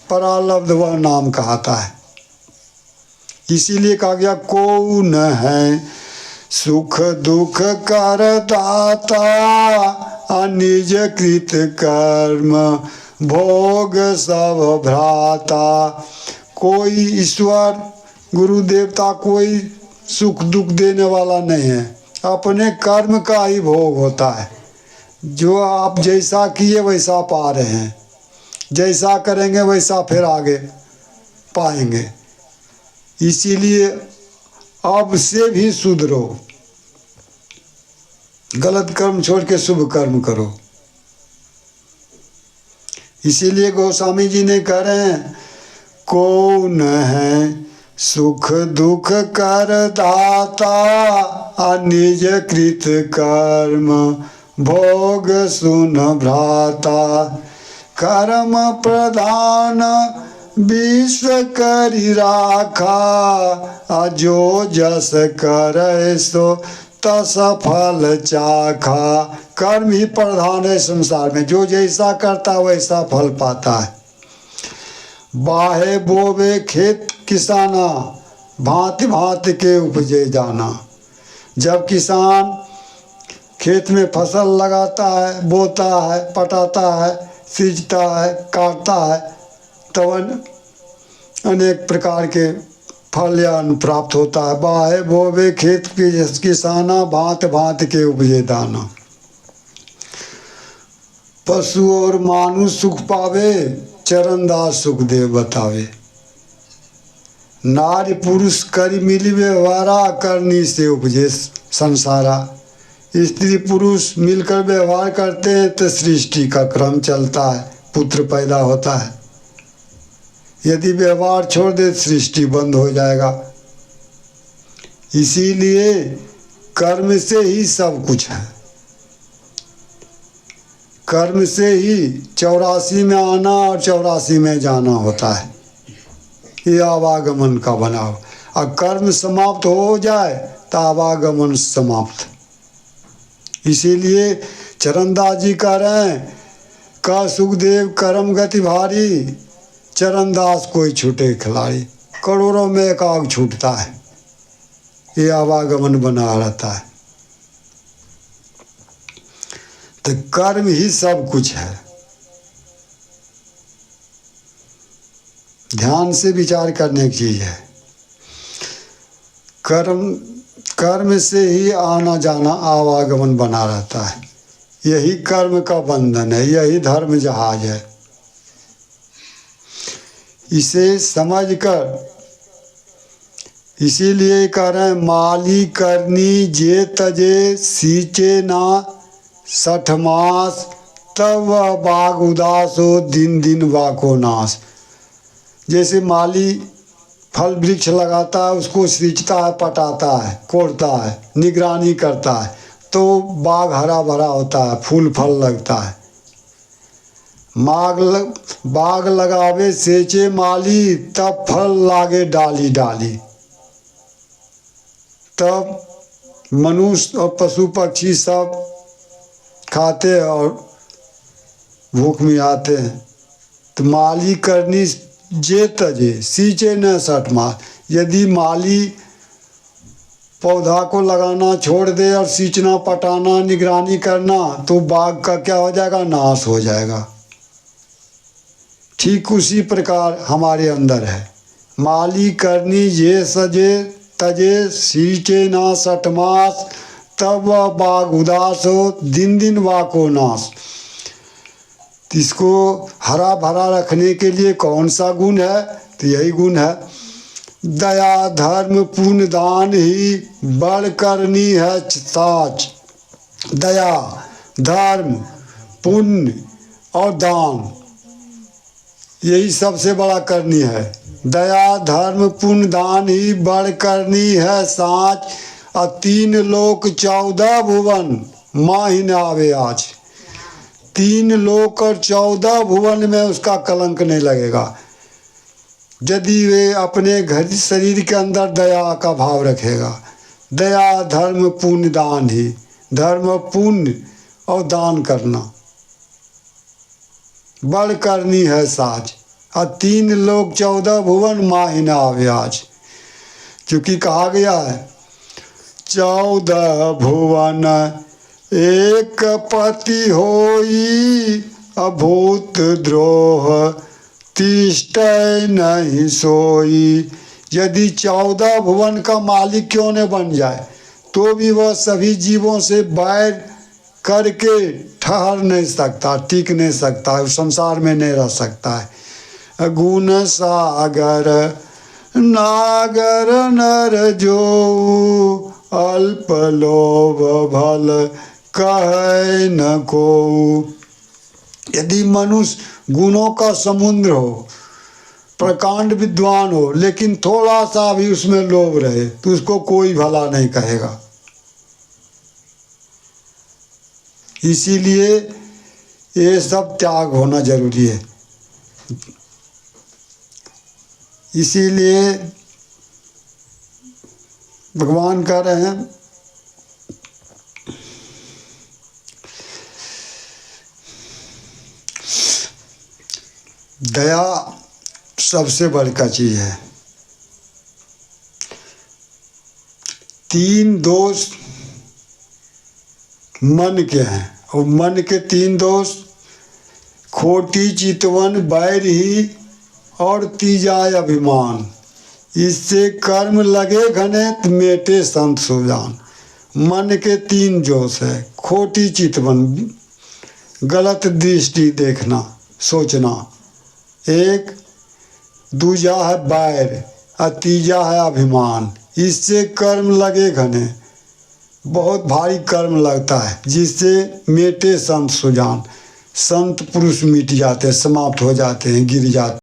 परालब्ध वह नाम कहता है। इसीलिए कहा गया को न है सुख दुख कर दाता, अनिज कृत कर्म भोग सब भ्राता। कोई ईश्वर गुरु देवता कोई सुख दुख देने वाला नहीं है, अपने कर्म का ही भोग होता है। जो आप जैसा किए वैसा पा रहे हैं, जैसा करेंगे वैसा फिर आगे पाएंगे। इसीलिए अब से भी सुधरो, गलत कर्म छोड़ के शुभ कर्म करो। इसीलिए गोस्वामी जी ने कह रहे हैं कौन है सुख दुख कर दाता, अनिज कृत कर्म भोग सुन भ्राता। कर्म प्रधान विश्व करि राखा, अजो जस करे सो तस फल चाखा। कर्म ही प्रधान है संसार में, जो जैसा करता वैसा फल पाता है। बाहे बोवे खेत किसाना, भांति भांति के उपजे जाना। जब किसान खेत में फसल लगाता है, बोता है, पटाता है, सींचता है, काटता है, तब अनेक प्रकार के फल या अन्न प्राप्त होता है। बाहे बोवे खेत किसाना, भांति भांति के उपजे दाना। पशु और मानुष सुख पावे, चरणदास सुखदेव बतावे। नारी पुरुष करी मिली व्यवहारा, करनी से उपजे संसारा। स्त्री पुरुष मिलकर व्यवहार करते हैं तो सृष्टि का क्रम चलता है, पुत्र पैदा होता है। यदि व्यवहार छोड़ दे सृष्टि बंद हो जाएगा। इसीलिए कर्म से ही सब कुछ है। कर्म से ही 84 में आना और 84 में जाना होता है। ये आवागमन का बनाव। और कर्म समाप्त हो जाए तो आवागमन समाप्त। इसीलिए चरणदास जी कह रहे हैं का सुखदेव कर्म गति भारी, चरणदास कोई छूटे खिलाड़ी। करोड़ों में एक आग छूटता है, ये आवागमन बना रहता है। तो कर्म ही सब कुछ है। ध्यान से विचार करने की चीज है। कर्म से ही आना जाना आवागमन बना रहता है। यही कर्म का बंधन है, यही धर्म जहाज है। इसे समझकर इसीलिए कह रहे हैं माली करनी जे तजे, सींचे ना 60 मास, तब वह बाग उदास हो, दिन दिन वाको नाश। जैसे माली फल वृक्ष लगाता है, उसको सींचता है, पटाता है, कोड़ता है, निगरानी करता है, तो बाग हरा भरा होता है, फूल फल लगता है। बाग लगावे सेचे माली, तब फल लागे डाली डाली। तब मनुष्य और पशु पक्षी सब खाते और भूख में आते हैं। तो माली करनी जे तजे, सींचे न 60 मास। यदि माली पौधा को लगाना छोड़ दे और सींचना, पटाना, निगरानी करना, तो बाग का क्या हो जाएगा? नाश हो जाएगा। ठीक उसी प्रकार हमारे अंदर है। माली करनी जे सजे तजे, सींचे ना 60 मास, तब वह बाग उदास हो, दिन दिन वाको नाश। इसको हरा भरा रखने के लिए कौन सा गुण है? तो यही गुण है दया धर्म पुण्य दान ही बड़ करनी है साच। दया धर्म पुण्य और दान, यही सबसे बड़ा करनी है। दया धर्म पुण्य दान ही बड़ करनी है साच। और 3 लोक 14 भुवन माही न आवे आज। 3 लोक और 14 भुवन में उसका कलंक नहीं लगेगा, यदि वे अपने घर शरीर के अंदर दया का भाव रखेगा। दया धर्म पुण्य दान ही, धर्म पुण्य और दान करना बड़ करनी है साज। और 3 लोक 14 भुवन माहि न आवे आज। क्योंकि कहा गया है 14 भुवन एक पति होई, अभूत द्रोह तिष्ठै नहीं सोई। यदि 14 भुवन का मालिक क्यों न बन जाए तो भी वह सभी जीवों से बैर करके ठहर नहीं सकता, टिक नहीं सकता, उस संसार में नहीं रह सकता है। गुण सागर नागर नर जो, अल्प लोभ भल कहे न को। यदि मनुष्य गुणों का समुद्र हो, प्रकांड विद्वान हो, लेकिन थोड़ा सा भी उसमें लोभ रहे तो उसको कोई भला नहीं कहेगा। इसीलिए ये सब त्याग होना जरूरी है। इसीलिए भगवान कह रहे हैं दया सबसे बढ़कर चीज है। 3 दोष मन के हैं और मन के 3 दोष खोटी चितवन बैर ही और तीजा अभिमान। इससे कर्म लगे घने मेटे संत सुजान। मन के 3 दोष है। खोटी चितवन, गलत दृष्टि देखना, सोचना, एक। दूजा है बैर और तीजा है अभिमान। इससे कर्म लगे घने, बहुत भारी कर्म लगता है, जिससे मेटे संत सुजान। संत पुरुष मिट जाते हैं, समाप्त हो जाते हैं, गिर जाते हैं।